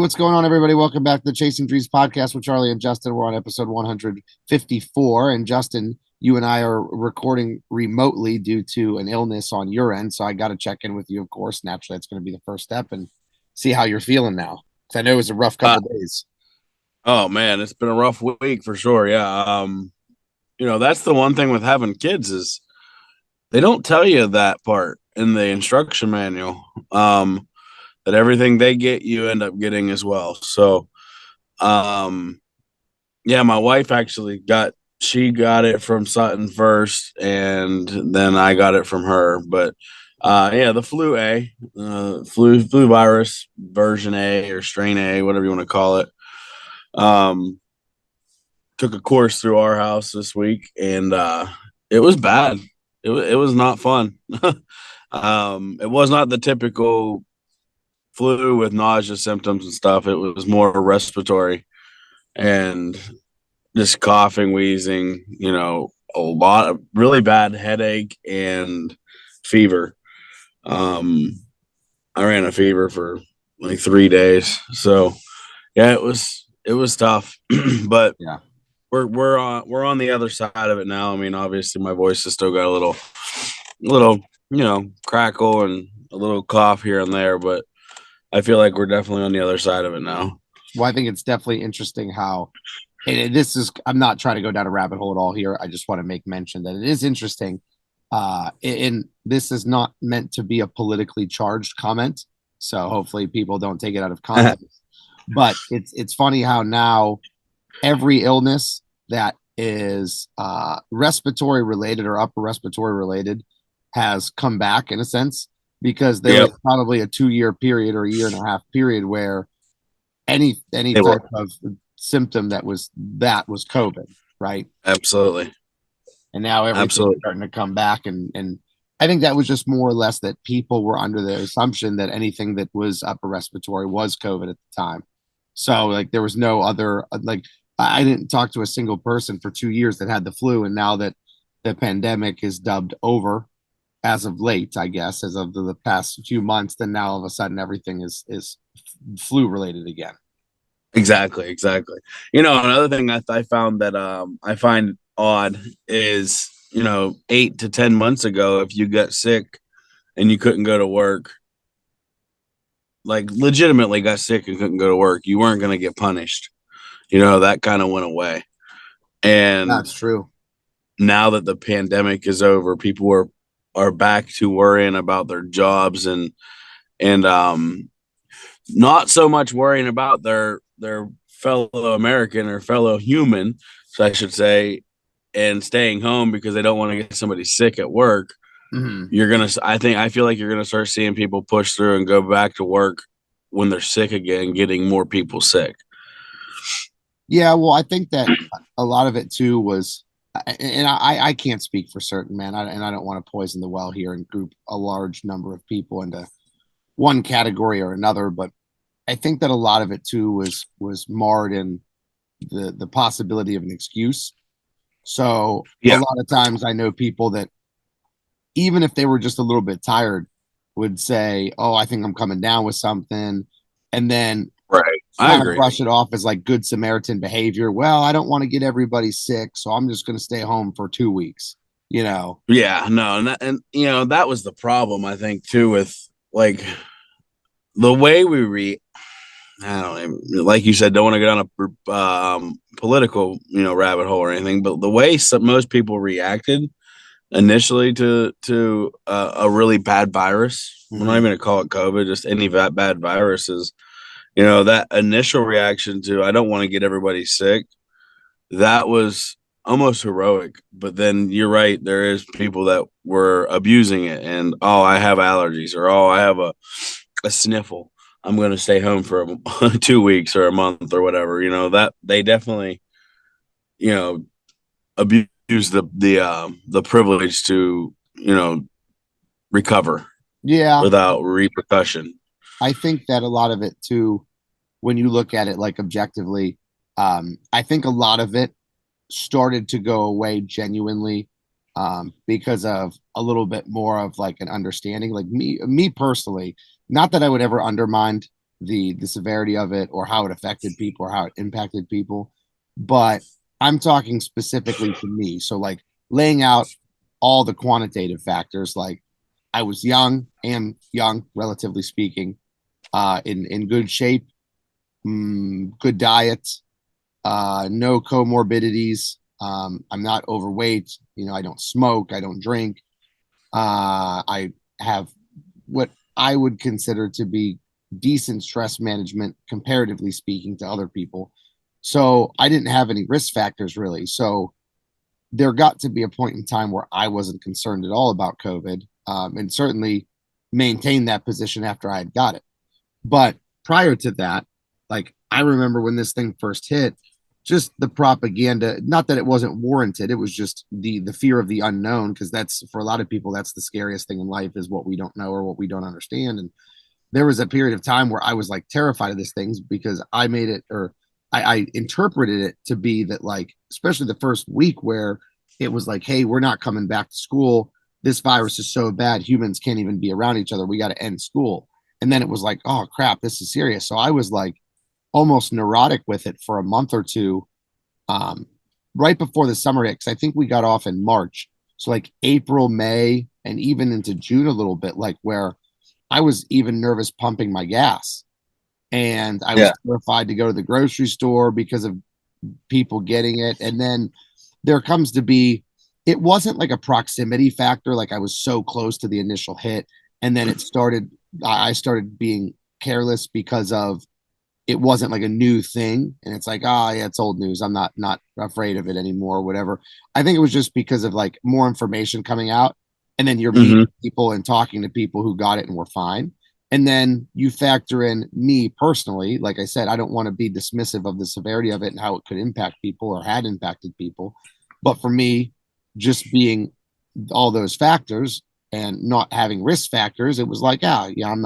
what's going on, everybody? Welcome back to the Chasing Dreams podcast with Charlie and Justin. We're on episode 154. And Justin, you and I are recording remotely due to an illness on your end. So I got to check in with you, of course. Naturally, that's going to be the first step and see how you're feeling now. Because I know it was a rough couple days. Oh man, it's been a rough week for sure. Yeah. That's the one thing with having kids is they don't tell you that part in the instruction manual. That everything they get, you end up getting as well. So, yeah, my wife actually she got it from Sutton first, and then I got it from her. But yeah, the flu virus version A or strain A, whatever you want to call it. Took a course through our house this week, and it was bad. It was not fun. It was not the typical flu with nausea symptoms and stuff. It was more respiratory and just coughing, wheezing, a lot of really bad headache and fever. I ran a fever for like 3 days. So yeah, it was tough, but Yeah. we're on the other side of it now. I mean, obviously my voice has still got a little, crackle and a little cough here and there, but I feel like we're definitely on the other side of it now. Well, I think it's definitely interesting how, and I'm not trying to go down a rabbit hole at all here. I just want to make mention that it is interesting. And this is not meant to be a politically charged comment. So hopefully people don't take it out of context. But it's funny how now every illness that is respiratory related or upper respiratory related has come back in a sense, because there was probably a 2-year period or a year and a half period where any type of symptom that was COVID, right? Absolutely. And now everything's starting to come back, and I think that was just more or less that people were under the assumption that anything that was upper respiratory was COVID at the time. So like there was no other, like I didn't talk to a single person for 2 years that had the flu, and now that the pandemic is dubbed over as of late, I guess, as of the past few months, then now all of a sudden everything is flu related again. Exactly. Another thing I found that I find odd is 8 to 10 months ago, if you got sick and you couldn't go to work, like legitimately got sick and couldn't go to work, you weren't going to get punished. That kind of went away. And that's true. Now that the pandemic is over, people are back to worrying about their jobs and not so much worrying about their fellow American or fellow human, so I should say, and staying home because they don't want to get somebody sick at work. Mm-hmm. I feel like you're gonna start seeing people push through and go back to work when they're sick again, getting more people sick. Yeah, well, I think that a lot of it too was, and I can't speak for certain, man, and I don't want to poison the well here and group a large number of people into one category or another, but I think that a lot of it too was marred in the possibility of an excuse. So a lot of times I know people that even if they were just a little bit tired would say, "Oh, I think I'm coming down with something," and then I agree. Brush it off as like good Samaritan behavior. Well, I don't want to get everybody sick, so I'm just going to stay home for 2 weeks. Yeah, no, and that was the problem I think too with like the way I don't even, like you said, don't want to get on a political rabbit hole or anything, but the way most people reacted initially to a really bad virus, I'm not even going to call it COVID, just any bad viruses. That initial reaction to I don't want to get everybody sick, that was almost heroic. But then you're right, there is people that were abusing it, and I have allergies, or I have a sniffle, I'm going to stay home for 2 weeks or a month or whatever. That they definitely, abuse the privilege to, recover. Yeah. Without repercussion. I think that a lot of it too, when you look at it like objectively, I think a lot of it started to go away genuinely because of a little bit more of like an understanding. Like me personally, not that I would ever undermine the severity of it or how it affected people or how it impacted people. But I'm talking specifically to me. So like laying out all the quantitative factors, like I was young, am young, relatively speaking, in good shape, good diet, no comorbidities. I'm not overweight. You know, I don't smoke. I don't drink. I have what I would consider to be decent stress management, comparatively speaking, to other people. So I didn't have any risk factors really. So there got to be a point in time where I wasn't concerned at all about COVID, and certainly maintained that position after I had got it. But prior to that, like I remember when this thing first hit, just the propaganda, not that it wasn't warranted, it was just the fear of the unknown, because that's for a lot of people, that's the scariest thing in life is what we don't know or what we don't understand. And there was a period of time where I was like terrified of these things because I made it or I interpreted it to be that like, especially the first week where it was like, hey, we're not coming back to school. This virus is so bad, humans can't even be around each other. We got to end school. And then it was like, oh crap, this is serious. So I was like almost neurotic with it for a month or two, um, right before the summer hit. Cause I think we got off in March. So like April, May, and even into June a little bit, like where I was even nervous pumping my gas. And I was Yeah. terrified to go to the grocery store because of people getting it. And then there comes to be, it wasn't like a proximity factor. Like I was so close to the initial hit. And then I started being careless because of it wasn't like a new thing. And it's like, oh yeah, it's old news. I'm not afraid of it anymore, or whatever. I think it was just because of like more information coming out. And then you're meeting Mm-hmm. people and talking to people who got it and were fine. And then you factor in me personally. Like I said, I don't want to be dismissive of the severity of it and how it could impact people or had impacted people. But for me, just being all those factors and not having risk factors, it was like, ah, yeah, I'm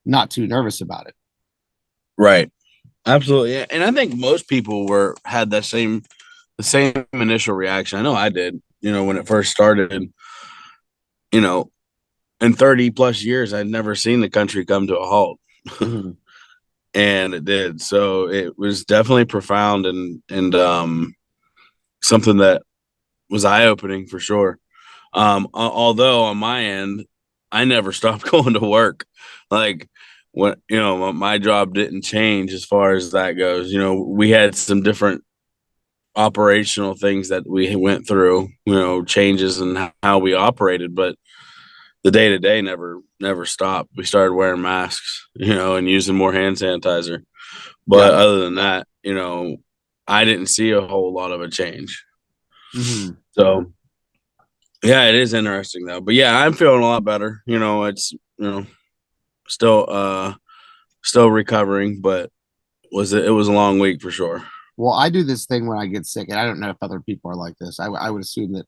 not too nervous about it. Right. Absolutely. Yeah. And I think most people were had the same initial reaction. I know I did, when it first started, you know, in 30 plus years, I'd never seen the country come to a halt. Mhm. And it did. So it was definitely profound and something that was eye opening for sure. Although on my end, I never stopped going to work. Like when my job didn't change as far as that goes. We had some different operational things that we went through. Changes in how we operated, but the day to day never stopped. We started wearing masks, and using more hand sanitizer. Yeah. But other than that, I didn't see a whole lot of a change. Hmm. So yeah, it is interesting though. But yeah, I'm feeling a lot better. It's still still recovering, but it was a long week for sure. Well, I do this thing when I get sick, and I don't know if other people are like this. I would assume that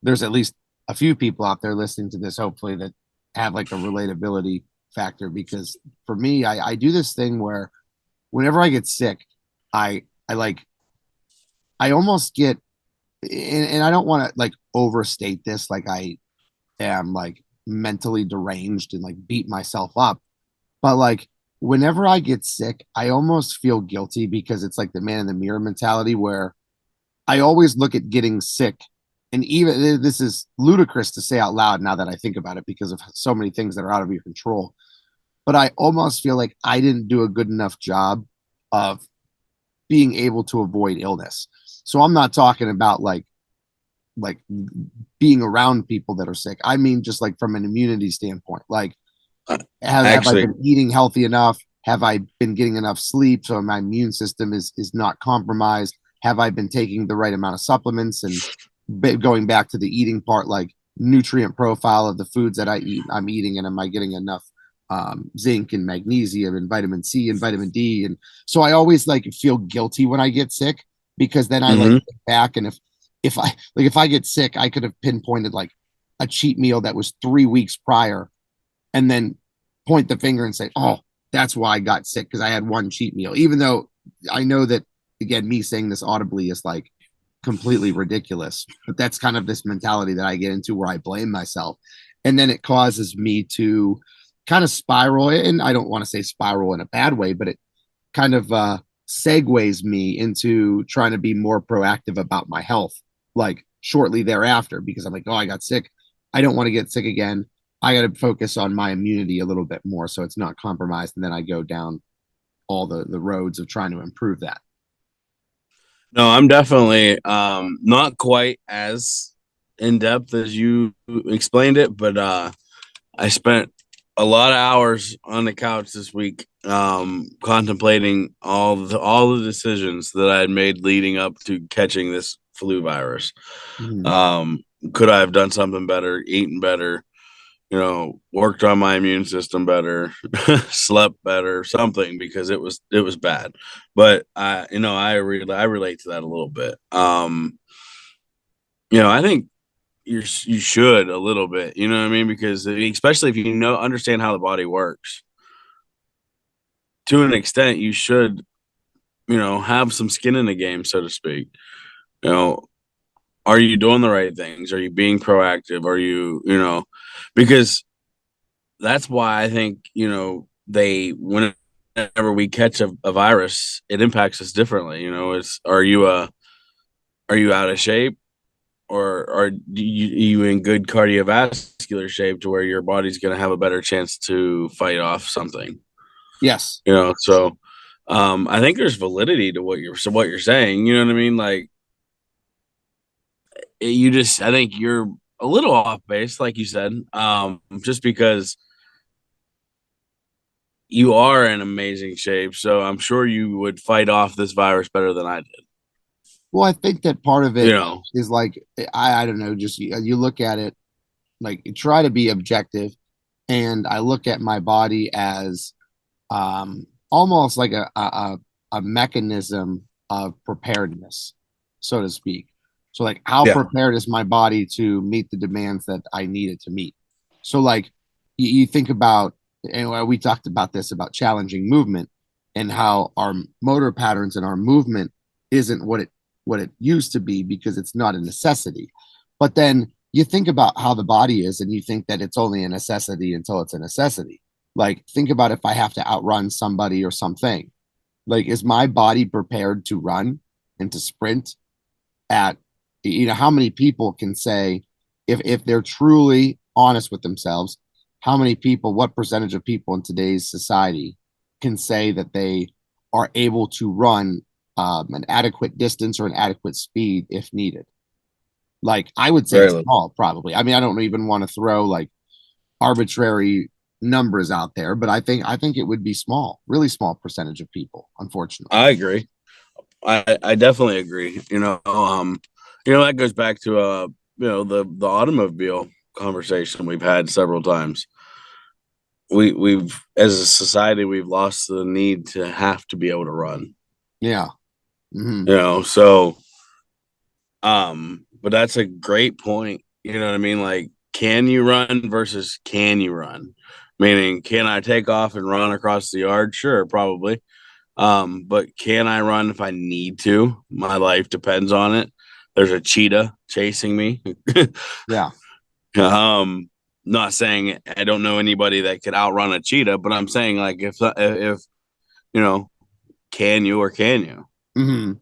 there's at least a few people out there listening to this, hopefully, that have like a relatability factor. Because for me, I do this thing where whenever I get sick, I like I almost get, and I don't want to like overstate this, like I am like mentally deranged and like beat myself up. But like whenever I get sick, I almost feel guilty because it's like the man in the mirror mentality where I always look at getting sick. And even this is ludicrous to say out loud now that I think about it because of so many things that are out of your control. But I almost feel like I didn't do a good enough job of being able to avoid illness. So I'm not talking about like being around people that are sick. I mean just like from an immunity standpoint. Like Uh, have I Actually, been eating healthy enough? Have I been getting enough sleep so my immune system is not compromised? Have I been taking the right amount of supplements? And going back to the eating part, like nutrient profile of the foods that I'm eating, and am I getting enough zinc and magnesium and vitamin C and vitamin D? And so I always like feel guilty when I get sick because then I like hmm think back, and if I get sick, I could have pinpointed like a cheat meal that was 3 weeks prior and then point the finger and say, "Oh, that's why I got sick because I had one cheat meal." Even though I know that again, me saying this audibly is like completely ridiculous, but that's kind of this mentality that I get into where I blame myself, and then it causes me to kind of spiral, and I don't want to say spiral in a bad way, but it kind of segues me into trying to be more proactive about my health, like shortly thereafter, because I'm like, oh, I got sick. I don't want to get sick again. I got to focus on my immunity a little bit more so it's not compromised. And then I go down all the roads of trying to improve that. No, I'm definitely not quite as in depth as you explained it, but I spent a lot of hours on the couch this week contemplating all the decisions that I had made leading up to catching this flu virus. Mhm. Um, could I have done something better, eaten better, worked on my immune system better, slept better, something, because it was bad. But I relate to that a little bit. I think you should a little bit, you know what I mean? Because especially if you understand how the body works, to an extent, you should, have some skin in the game, so to speak. You know, are you doing the right things? Are you being proactive? Are you, because that's why I think, whenever we catch a virus, it impacts us differently. It's are you out of shape, or are you in good cardiovascular shape to where your body's going to have a better chance to fight off something? Yes. So I think there's validity to what you're saying. You know what I mean? Like I think you're a little off base, like you said, just because you are in amazing shape. So I'm sure you would fight off this virus better than I did. Well, I think that part of You it know, is like, I don't know, just you look at it, like you try to be objective. And I look at my body as almost like a mechanism of preparedness, so to speak. So, like, how yeah, prepared is my body to meet the demands that I need it to meet? So, like, you think about, and we talked about this about challenging movement and how our motor patterns and our movement isn't what it used to be because it's not a necessity. But then you think about how the body is, and you think that it's only a necessity until it's a necessity. Like, think about if I have to outrun somebody or something. Like, is my body prepared to run and to sprint at, how many people can say, if they're truly honest with themselves, how many people, what percentage of people in today's society can say that they are able to run an adequate distance or an adequate speed if needed? Like, I would say very it's little. small, probably. I mean, I don't even want to throw like arbitrary numbers out there, but I think it would be small, really small percentage of people, unfortunately. I agree. I definitely agree. That goes back to the automobile conversation we've had several times. We've as a society we've lost the need to have to be able to run. Yeah. Hmm. So but that's a great point. You know what I mean? Like, can you run versus can you run? Meaning, can I take off and run across the yard? Sure, probably. But can I run if I need to? My life depends on it. There's a cheetah chasing me. Yeah. Not saying I don't know anybody that could outrun a cheetah, but I'm saying, like, if you know, can you or can you? Hmm.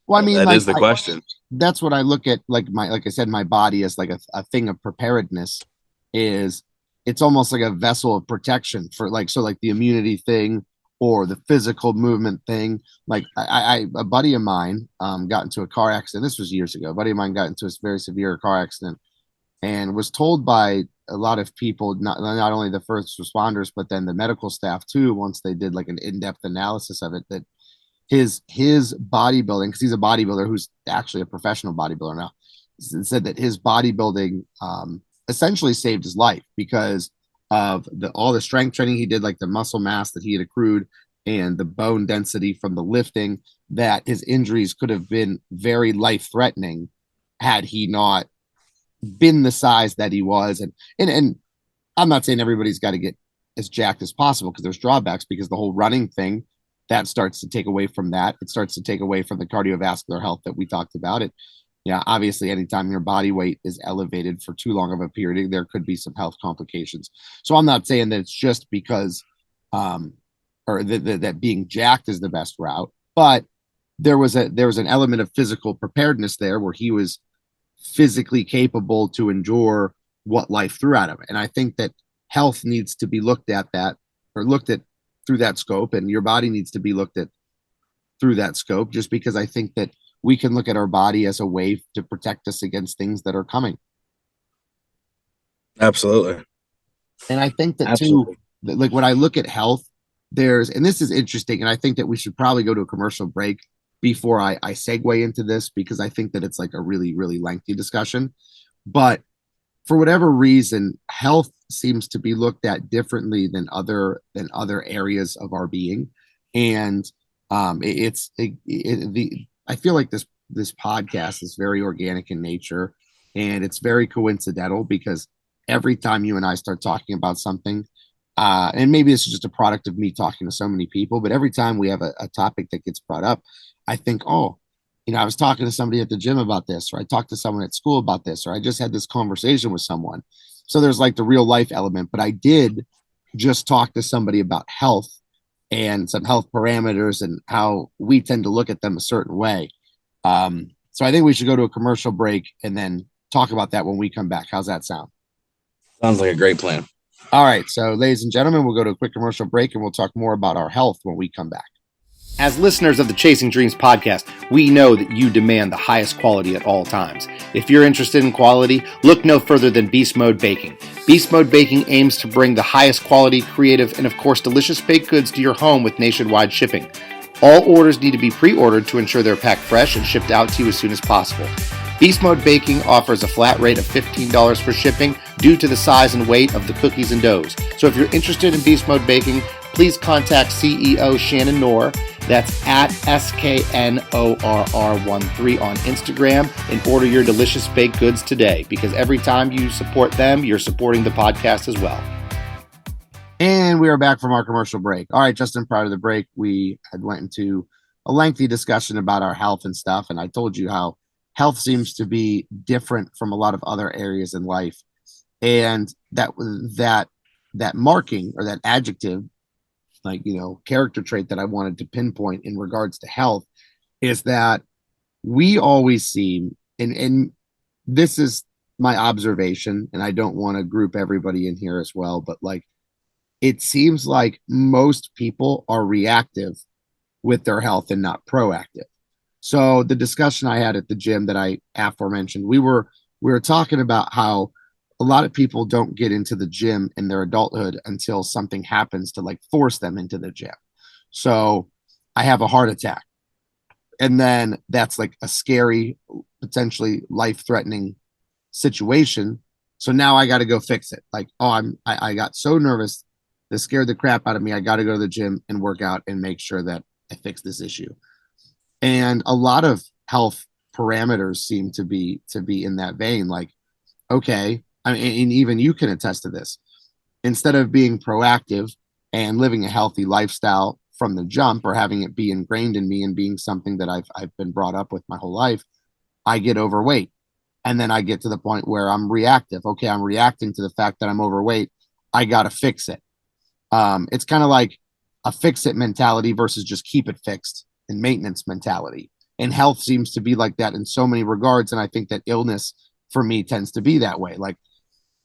Well, I mean, That like, is the question. that's what I look at, like I said, my body as like a thing of preparedness. Is It's almost like a vessel of protection for, like, so like the immunity thing or the physical movement thing. Like, a buddy of mine got into a car accident. This was years ago. A buddy of mine got into a very severe car accident and was told by a lot of people, not only the first responders, but then the medical staff too, once they did like an in-depth analysis of it, that his bodybuilding, because he's a bodybuilder who's actually a professional bodybuilder now, said that his bodybuilding essentially saved his life because of all the strength training he did, like the muscle mass that he had accrued and the bone density from the lifting, that his injuries could have been very life threatening had he not been the size that he was. And I'm not saying everybody's got to get as jacked as possible, because there's drawbacks, because the whole running thing, that starts to take away from that. It starts to take away from the cardiovascular health that we talked about. Yeah, obviously, anytime your body weight is elevated for too long of a period, there could be some health complications. So I'm not saying that it's just because, um, or that being jacked is the best route, but there was an element of physical preparedness there where he was physically capable to endure what life threw at him. And I think that health needs to be looked at that or looked at through that scope, and your body needs to be looked at through that scope, just because I think that we can look at our body as a way to protect us against things that are coming. Absolutely. And I think that too, Absolutely. like when I look at health, and this is interesting, and I think that we should probably go to a commercial break before I segue into this, because I think that it's like a really, really lengthy discussion. But for whatever reason, health seems to be looked at differently than other areas of our being, and I feel like this podcast is very organic in nature, and it's very coincidental because every time you and I start talking about something, and maybe this is just a product of me talking to so many people, but every time we have a topic that gets brought up, I think, oh, I was talking to somebody at the gym about this, or I talked to someone at school about this, or I just had this conversation with someone. So there's like the real life element, but I did just talk to somebody about health and some health parameters and how we tend to look at them a certain way. So I think we should go to a commercial break and then talk about that when we come back. How's that sound? Sounds like a great plan. All right. So, ladies and gentlemen, we'll go to a quick commercial break and we'll talk more about our health when we come back. As listeners of the Chasing Dreams podcast, we know that you demand the highest quality at all times. If you're interested in quality, look no further than Beast Mode Baking. Beast Mode Baking aims to bring the highest quality, creative, and of course delicious baked goods to your home with nationwide shipping. All orders need to be pre-ordered to ensure they're packed fresh and shipped out to you as soon as possible. Beast Mode Baking offers a flat rate of $15 for shipping due to the size and weight of the cookies and doughs. So if you're interested in Beast Mode Baking, please contact CEO Shannon Knorr. That's at SKNORR13 on Instagram and order your delicious baked goods today, because every time you support them, you're supporting the podcast as well. And we are back from our commercial break. All right, Justin, prior to the break, we had went into a lengthy discussion about our health and stuff. And I told you how health seems to be different from a lot of other areas in life. And that marking or that adjective, like, character trait that I wanted to pinpoint in regards to health is that we always seem, and this is my observation, and I don't want to group everybody in here as well, but like, it seems like most people are reactive with their health and not proactive. So the discussion I had at the gym that I aforementioned, we were talking about how a lot of people don't get into the gym in their adulthood until something happens to like force them into the gym. So I have a heart attack, and then that's like a scary, potentially life-threatening situation. So now I got to go fix it. Like, oh, I got so nervous, this scared the crap out of me. I got to go to the gym and work out and make sure that I fix this issue. And a lot of health parameters seem to be in that vein. Like, okay, I mean, and even you can attest to this. Instead of being proactive and living a healthy lifestyle from the jump, or having it be ingrained in me and being something that I've been brought up with my whole life, I get overweight. And then I get to the point where I'm reactive. Okay, I'm reacting to the fact that I'm overweight. I got to fix it. It's kind of like a fix it mentality versus just keep it fixed and maintenance mentality. And health seems to be like that in so many regards. And I think that illness for me tends to be that way. Like,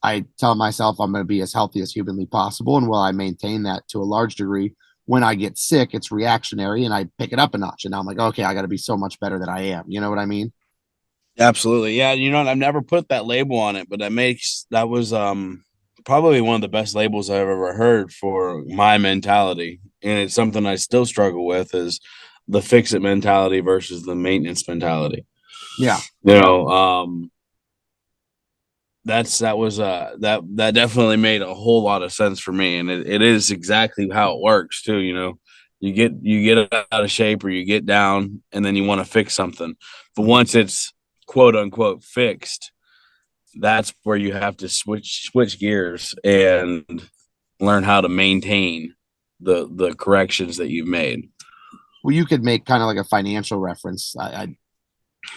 I tell myself I'm going to be as healthy as humanly possible. And while I maintain that to a large degree, when I get sick, it's reactionary and I pick it up a notch. And now I'm like, okay, I got to be so much better than I am. You know what I mean? Absolutely. Yeah. I've never put that label on it, but that was probably one of the best labels I've ever heard for my mentality. And it's something I still struggle with, is the fix it mentality versus the maintenance mentality. Yeah. You know, that definitely made a whole lot of sense for me. And it is exactly how it works too. You get out of shape or you get down and then you want to fix something. But once it's quote unquote fixed, that's where you have to switch gears and learn how to maintain the corrections that you've made. Well, you could make kind of like a financial reference.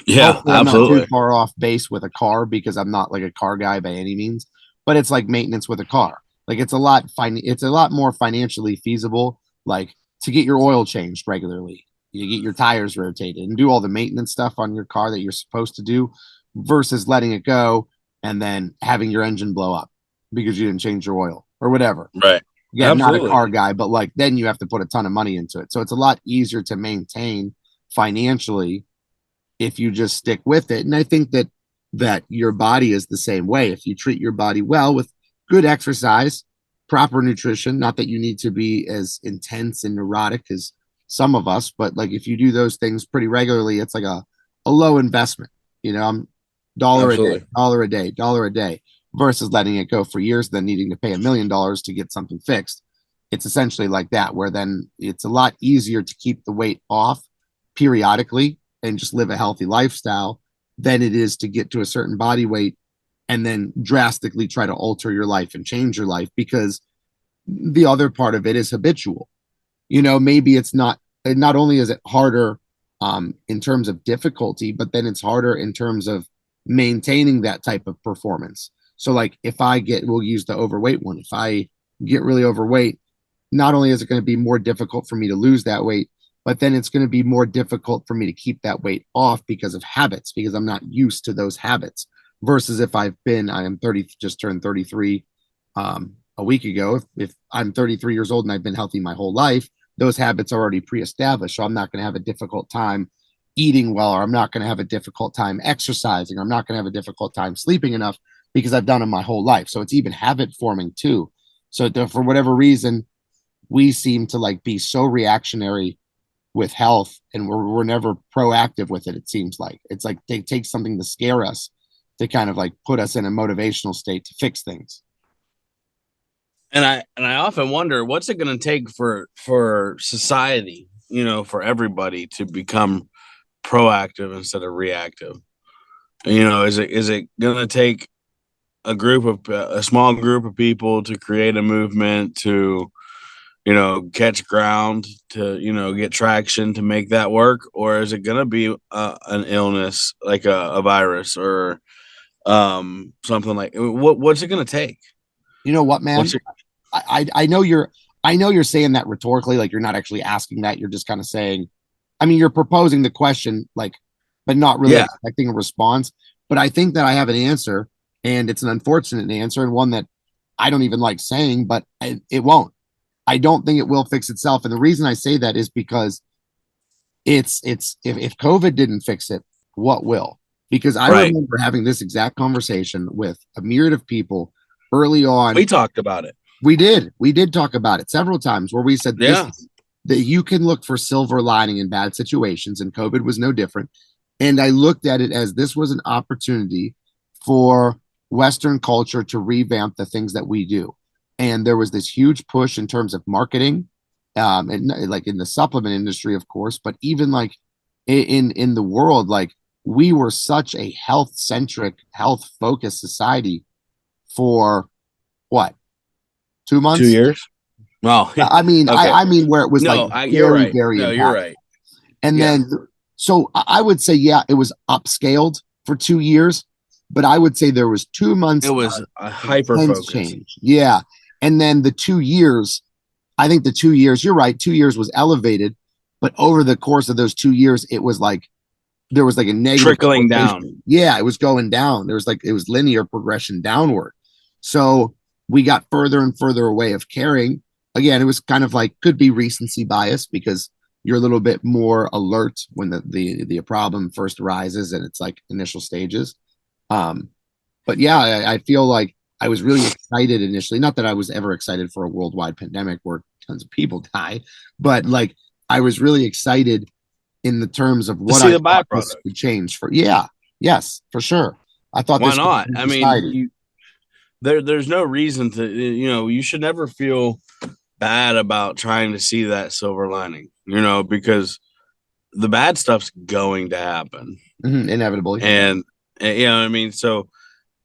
Yeah, Hopefully, I'm not too absolutely. far off base with a car because I'm not like a car guy by any means. But it's like maintenance with a car. Like it's a lot more financially feasible. Like to get your oil changed regularly, you get your tires rotated, and do all the maintenance stuff on your car that you're supposed to do, versus letting it go and then having your engine blow up because you didn't change your oil or whatever. Right. Again, not a Absolutely. car guy, but like then you have to put a ton of money into it. So it's a lot easier to maintain financially if you just stick with it. And I think that your body is the same way. If you treat your body well with good exercise, proper nutrition, not that you need to be as intense and neurotic as some of us, but like if you do those things pretty regularly, it's like a low investment. I'm dollar a day, Absolutely. dollar a day, dollar a day, versus letting it go for years, then needing to pay $1 million to get something fixed. It's essentially like that, where then it's a lot easier to keep the weight off periodically and just live a healthy lifestyle than it is to get to a certain body weight and then drastically try to alter your life and change your life, because the other part of it is habitual. Maybe it's not only is it harder in terms of difficulty, but then it's harder in terms of maintaining that type of performance. So like if we'll use the overweight one. If I get really overweight, not only is it going to be more difficult for me to lose that weight, but then it's going to be more difficult for me to keep that weight off because of habits, because I'm not used to those habits. Versus if I am 30, just turned 33 a week ago. If I'm 33 years old and I've been healthy my whole life, those habits are already pre-established. So I'm not going to have a difficult time eating well, or I'm not going to have a difficult time exercising, or I'm not going to have a difficult time sleeping enough because I've done it my whole life. So it's even habit forming too. So for whatever reason, we seem to like be so reactionary with health, and we're never proactive with it. It seems like it's like they take something to scare us to kind of like put us in a motivational state to fix things. And I often wonder what's it going to take for society, for everybody to become proactive instead of reactive. Is it going to take a small group of people to create a movement to catch ground, to get traction to make that work, or is it going to be an illness like a virus or something like what's it going to take? You know what, man? What's it? I know you're saying that rhetorically, like you're not actually asking that. You're just kind of saying, I mean, you're proposing the question, like, but not really Yeah, expecting a response. But I think that I have an answer, and it's an unfortunate answer, and one that I don't even like saying, but it won't. I don't think it will fix itself. And the reason I say that is because it's if COVID didn't fix it, what will? Because I right. remember having this exact conversation with a myriad of people early on. We talked about it. We did talk about it several times where we said this Yeah. is that you can look for silver lining in bad situations, and COVID was no different. And I looked at it as this was an opportunity for Western culture to revamp the things that we do. And there was this huge push in terms of marketing, and like in the supplement industry, of course, but even like in the world, like we were such a health centric, health focused society for what, 2 months? 2 years. Oh, I mean, I, okay. I mean, where it was like You're very, right. very No, you're impactful. right. And Yeah. then, so I would say, yeah, it was upscaled for 2 years, but I would say there was 2 months It was of a hyper intense focus. change. Yeah. And then the 2 years, I think the 2 years, you're right, 2 years was elevated, but over the course of those 2 years, it was like there was like a negative Trickling down. correlation. Yeah, it was going down. There was like it was linear progression downward. So we got further and further away of caring. Again, it was kind of like could be recency bias because you're a little bit more alert when the problem first arises and it's like initial stages. Um, but yeah, I feel like I was really excited initially. Not that I was ever excited for a worldwide pandemic where tons of people die, but like I was really excited in the terms of To what see I the thought this byproduct. could change for. Yeah, yes, for sure. I thought Why this could not? change I mean, society. there's no reason to, you should never feel bad about trying to see that silver lining, because the bad stuff's going to happen. Inevitably. And you know what I mean? So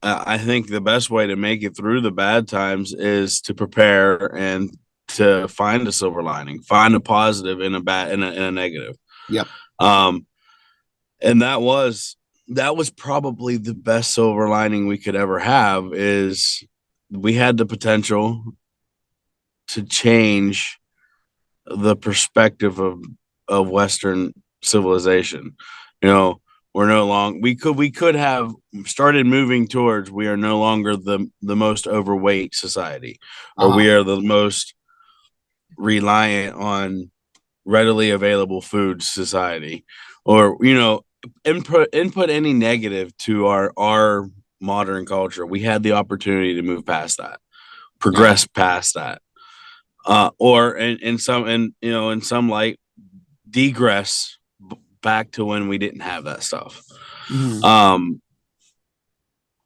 I think the best way to make it through the bad times is to prepare and to find a silver lining, find a positive in a negative. Yep. Um, And that was probably the best silver lining we could ever have is we had the potential to change the perspective of Western civilization. You know, we're no longer we could have started moving towards we are no longer the most overweight society, or Uh-huh. we are the most reliant on readily available food society, or input any negative to our modern culture. We had the opportunity to move past that, Yeah. progress past that, or in some light degress back to when we didn't have that stuff. Mhm. um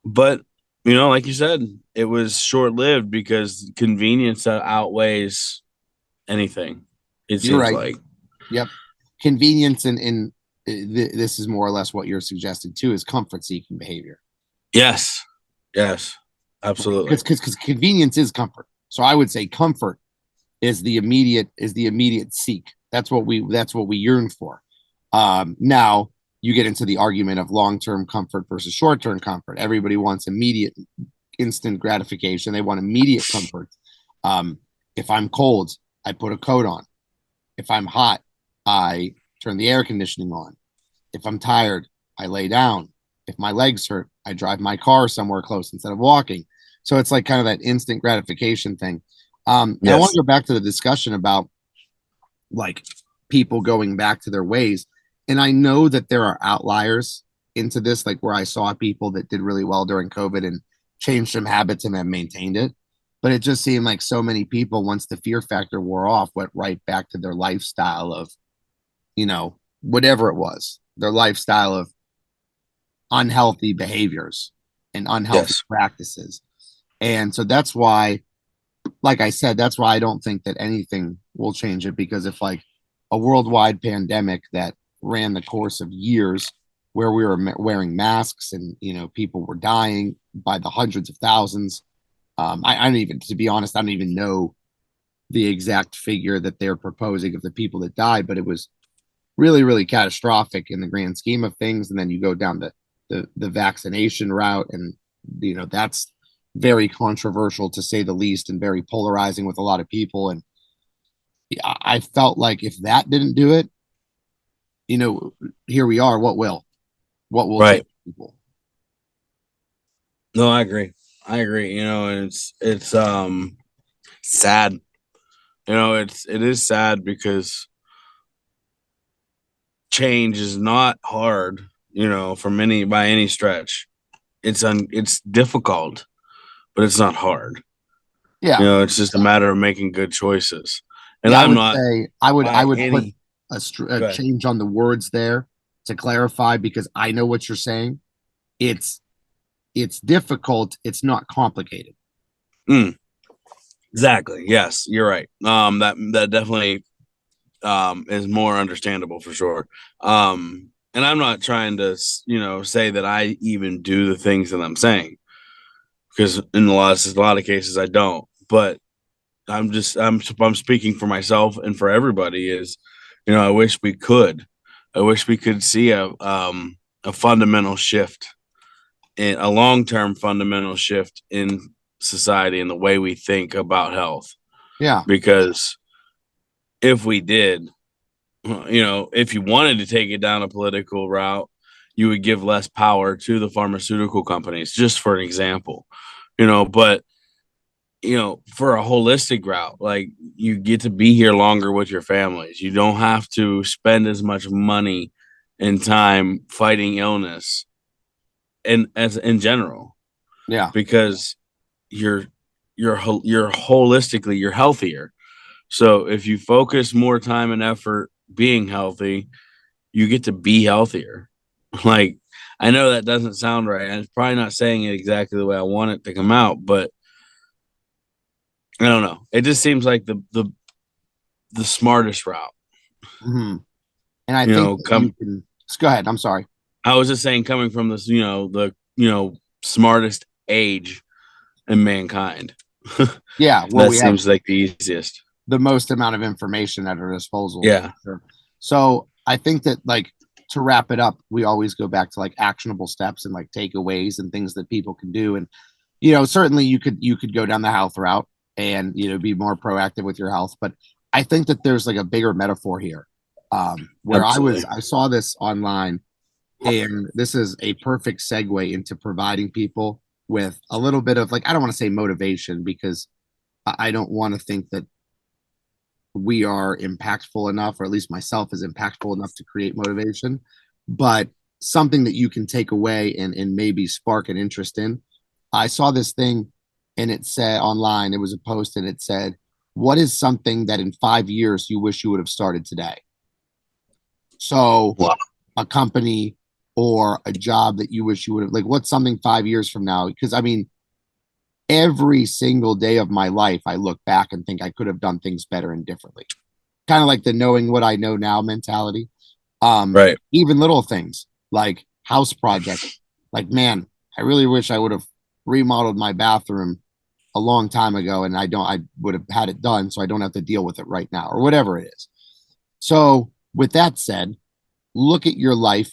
but like you said, it was short lived because convenience outweighs anything, it You're seems right. like. Yep. Convenience and this is more or less what you're suggesting too is comfort seeking behavior. Yes, yes, Right. absolutely. Because convenience is comfort. So I would say comfort is the immediate seek. That's what we yearn for. Now you get into the argument of long-term comfort versus short-term comfort. Everybody wants immediate instant gratification. They want immediate comfort. Um, if I'm cold, I put a coat on. If I'm hot, I turn the air conditioning on. If I'm tired, I lay down. If my legs hurt, I drive my car somewhere close instead of walking. So it's like kind of that instant gratification thing. And I want Yes. to go back to the discussion about like people going back to their ways. And I know that there are outliers into this, like where I saw people that did really well during COVID and changed some habits and have maintained it. But it just seemed like so many people, once the fear factor wore off, went right back to their lifestyle of, whatever it was, their lifestyle of unhealthy behaviors and unhealthy Yes. practices. And so that's why, like I said, that's why I don't think that anything will change it, because if like a worldwide pandemic that ran the course of years where we were wearing masks and people were dying by the hundreds of thousands, I don't even, to be honest, I don't even know the exact figure that they're proposing of the people that died, but it was really, really catastrophic in the grand scheme of things. And then you go down the vaccination route, and that's very controversial to say the least, and very polarizing with a lot of people. And I felt like if that didn't do it, you know, here we are. What will? What will change Right. people? No, I agree. I agree. And it's sad. It is sad because change is not hard, from any by any stretch. It's difficult, but it's not hard. Yeah, It's just a matter of making good choices. And yeah. I I'm would not say I would put any a good. change on the words there to clarify, because I know what you're saying. It's it's difficult. It's not complicated. Mm, exactly. Yes, you're right. That definitely is more understandable for sure. And I'm not trying to, say that I even do the things that I'm saying, because in a lot of cases I don't. But I'm speaking for myself and for everybody. Is I wish we could. I wish we could see a fundamental shift, in a long term fundamental shift in society and the way we think about health. Yeah, Because if we did, if you wanted to take it down a political route, you would give less power to the pharmaceutical companies, just for an example. But for a holistic route, like, you get to be here longer with your families. You don't have to spend as much money and time fighting illness, and as in general, yeah, because you're you're holistically you're healthier. So if you focus more time and effort being healthy, you get to be healthier. Like, I know that doesn't sound right. I'm probably not saying it exactly the way I want it to come out, but I don't know. It just seems like the smartest route. hmm and I You think know, that you come can. Just go ahead. I'm sorry. I was just saying, coming from this, the smartest age in mankind. Yeah, where That we have seems like the easiest. the most amount of information at our disposal. Yeah. Sure. So I think that like to wrap it up, we always go back to like actionable steps and like takeaways and things that people can do. And certainly you could go down the health route and be more proactive with your health. But I think that there's like a bigger metaphor here, where Absolutely. I saw this online, and this is a perfect segue into providing people with a little bit of like, I don't want to say motivation, because I don't want to think that we are impactful enough, or at least myself is impactful enough to create motivation, but something that you can take away and maybe spark an interest in. I saw this thing, and it said online, it was a post, and it said, what is something that in 5 years you wish you would have started today? So Wow. a company or a job that you wish you would have, like, what's something 5 years from now? Because I mean, every single day of my life, I look back and think I could have done things better and differently. Kind of like the knowing what I know now mentality. Right. Even little things like house projects. Like, man, I really wish I would have remodeled my bathroom a long time ago, and I would have had it done so I don't have to deal with it right now, or whatever it is. So with that said, look at your life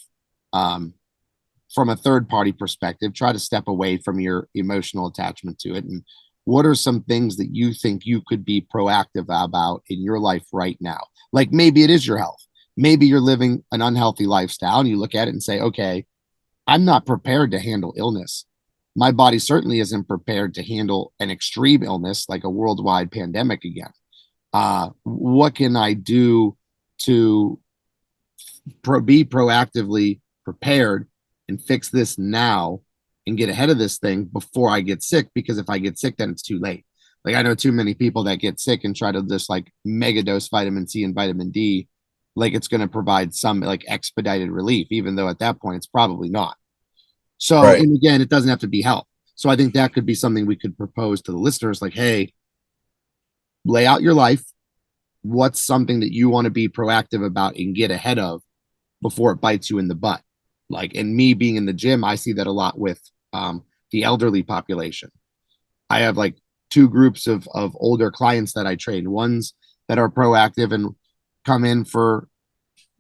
from a third party perspective. Try to step away from your emotional attachment to it. And what are some things that you think you could be proactive about in your life right now? Like, maybe it is your health. Maybe you're living an unhealthy lifestyle and you look at it and say, okay, I'm not prepared to handle illness. My body certainly isn't prepared to handle an extreme illness like a worldwide pandemic again. What can I do to be proactively prepared and fix this now and get ahead of this thing before I get sick? Because if I get sick, then it's too late. Like, I know too many people that get sick and try to just like mega dose vitamin C and vitamin D, like it's going to provide some like expedited relief, even though at that point it's probably not. So, Right. and again, it doesn't have to be health. So I think that could be something we could propose to the listeners, like, hey, lay out your life. What's something that you want to be proactive about and get ahead of before it bites you in the butt? Like, and me being in the gym, I see that a lot with the elderly population. I have like two groups of older clients that I train. Ones that are proactive and come in for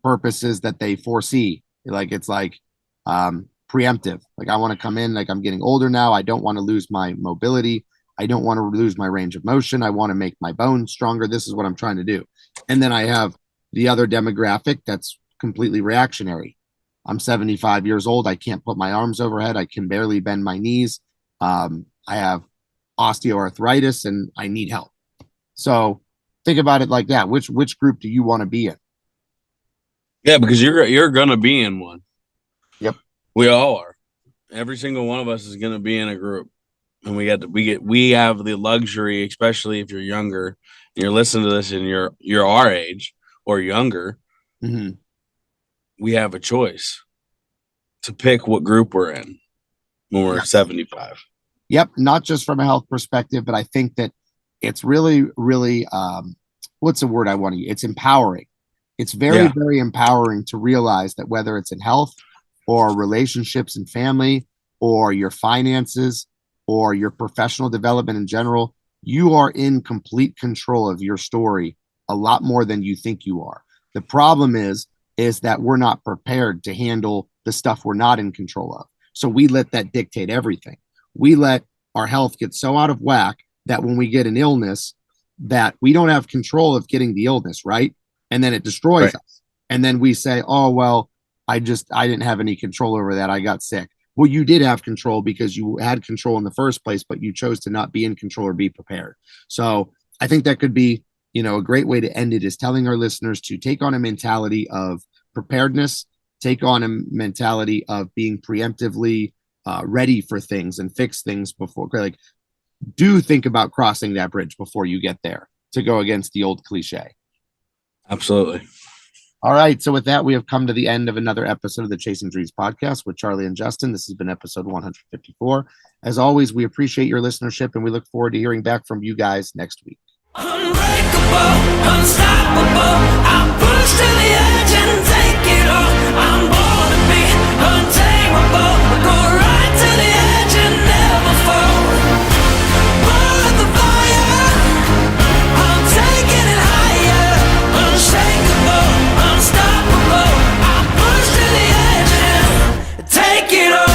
purposes that they foresee. Like, it's like preemptive. Like, I want to come in, like, I'm getting older now. I don't want to lose my mobility. I don't want to lose my range of motion. I want to make my bones stronger. This is what I'm trying to do. And then I have the other demographic that's completely reactionary. I'm 75 years old. I can't put my arms overhead. I can barely bend my knees. I have osteoarthritis and I need help. So think about it like that. Which group do you want to be in? Yeah, because you're gonna be in one. Yep. We all are. Every single one of us is gonna be in a group. And we have the luxury, especially if you're younger and you're listening to this and you're our age or younger, Mm-hmm. we have a choice to pick what group we're in when we're Yep. 75. Yep. Not just from a health perspective, but I think that it's really, really, what's the word I want to use? It's empowering. It's very, Yeah. very empowering to realize that whether it's in health or relationships and family or your finances or your professional development in general, you are in complete control of your story a lot more than you think you are. The problem is that we're not prepared to handle the stuff we're not in control of. So we let that dictate everything. We let our health get so out of whack that when we get an illness, that we don't have control of getting the illness, right? And then it destroys Right. us. And then we say, oh, well, I didn't have any control over that. I got sick. Well, you did have control because you had control in the first place, but you chose to not be in control or be prepared. So I think that could be, a great way to end it, is telling our listeners to take on a mentality of preparedness, take on a mentality of being preemptively ready for things and fix things before. Like, do think about crossing that bridge before you get there, to go against the old cliche. Absolutely. All right. So with that, we have come to the end of another episode of the Chasing Dreams podcast with Charlie and Justin. This has been episode 154. As always, we appreciate your listenership and we look forward to hearing back from you guys next week. Unbreakable, unstoppable, I'm pushed to the edge and take it all. I'm born to be untamable, go right to the edge and never fall. Born with the fire, I'm taking it higher. Unshakable, unstoppable, I'm pushed to take it all.